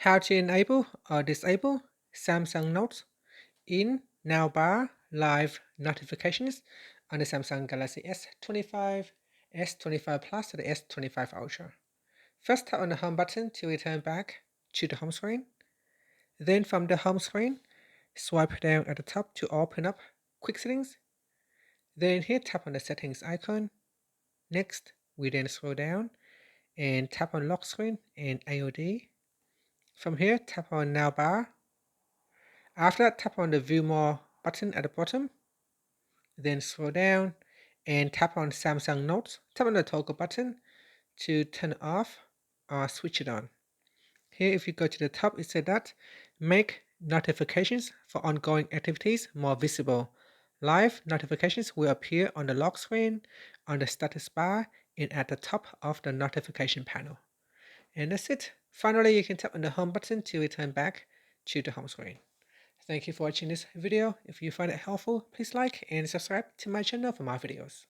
How to enable or disable Samsung Note in Now Bar Live Notifications on the Samsung Galaxy S25, S25 Plus, or the S25 Ultra. First, tap on the home button to return back to the home screen. Then from the home screen, swipe down at the top to open up Quick Settings. Then here, tap on the settings icon. Next, we then scroll down and tap on lock screen and AOD. From here, tap on Now Bar. After that, tap on the View More button at the bottom. Then scroll down and tap on Samsung Notes. Tap on the toggle button to turn it off or switch it on. Here, if you go to the top, it said that make notifications for ongoing activities more visible. Live notifications will appear on the lock screen, on the status bar, and at the top of the notification panel. And that's it. Finally, you can tap on the home button to return back to the home screen. Thank you for watching this video. If you find it helpful, please like and subscribe to my channel for more videos.